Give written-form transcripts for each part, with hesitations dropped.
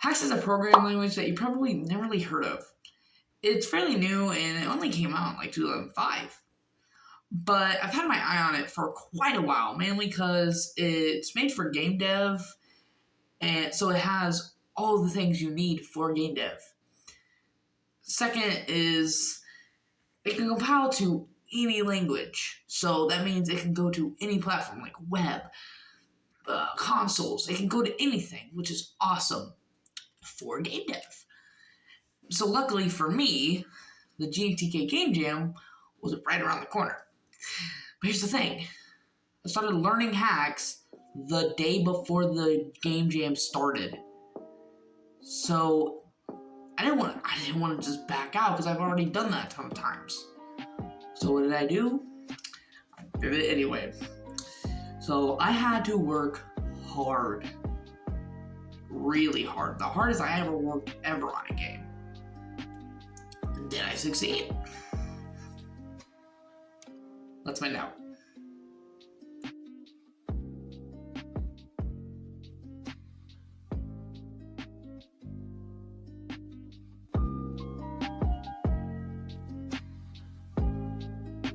Hex is a programming language that you probably never really heard of. It's fairly new and it only came out in like 2005. But I've had my eye on it for quite a while, mainly because it's made for game dev, and so it has all the things you need for game dev. Second is it can compile to any language, so that means it can go to any platform like web, consoles. It can go to anything, which is awesome for game dev. So luckily for me, the GTK Game Jam was right around the corner. But here's the thing. I started learning hacks the day before the game jam started. So I didn't want to just back out because I've already done that a ton of times. So what did I do? I did it anyway. So I had to work hard. Really hard. The hardest I ever worked ever on a game. Did I succeed? Let's find out.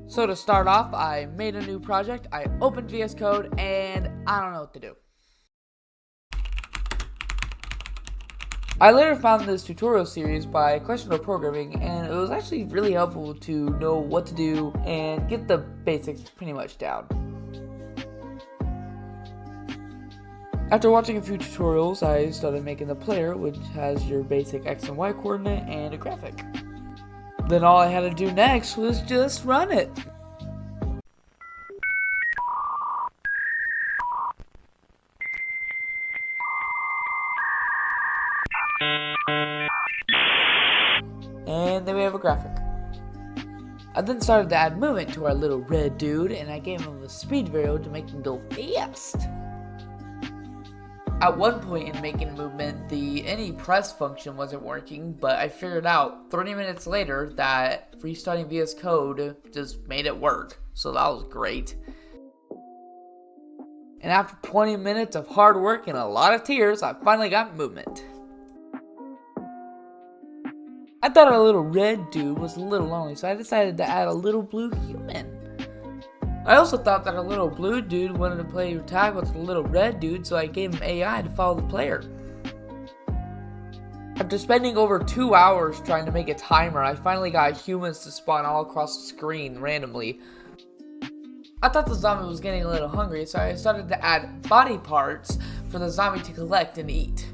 So to start off, I made a new project, I opened VS Code, and I don't know what to do. I later found this tutorial series by Questionable Programming, and it was actually really helpful to know what to do and get the basics pretty much down. After watching a few tutorials, I started making the player, which has your basic X and Y coordinate and a graphic. Then all I had to do next was just run it. And then we have a graphic. I then started to add movement to our little red dude, and I gave him a speed variable to make him go fast. At one point in making movement, the any press function wasn't working, but I figured out 30 minutes later that restarting VS Code just made it work, so that was great. And after 20 minutes of hard work and a lot of tears, I finally got movement. I thought our little red dude was a little lonely, so I decided to add a little blue human. I also thought that a little blue dude wanted to play tag with a little red dude, so I gave him AI to follow the player. After spending over 2 hours trying to make a timer, I finally got humans to spawn all across the screen randomly. I thought the zombie was getting a little hungry, so I started to add body parts for the zombie to collect and eat.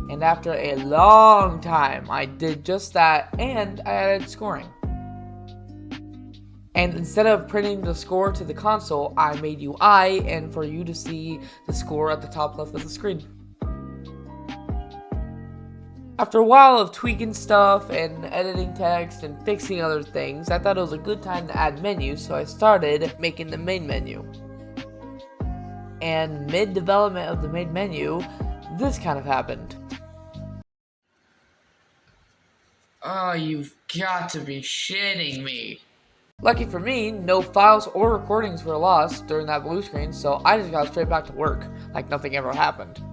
And after a long time, I did just that, and I added scoring. And instead of printing the score to the console, I made UI and for you to see the score at the top left of the screen. After a while of tweaking stuff and editing text and fixing other things, I thought it was a good time to add menus, so I started making the main menu. And mid-development of the main menu, this kind of happened. Oh, you've got to be shitting me. Lucky for me, no files or recordings were lost during that blue screen, so I just got straight back to work, like nothing ever happened.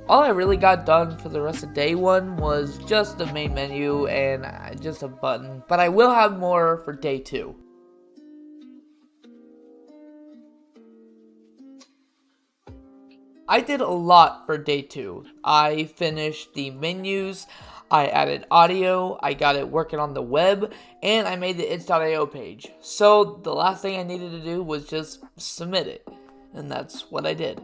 All I really got done for the rest of day one was just the main menu and just a button, but I will have more for day two. I did a lot for day two. I finished the menus, I added audio, I got it working on the web, and I made the itch.io page. So the last thing I needed to do was just submit it, and that's what I did.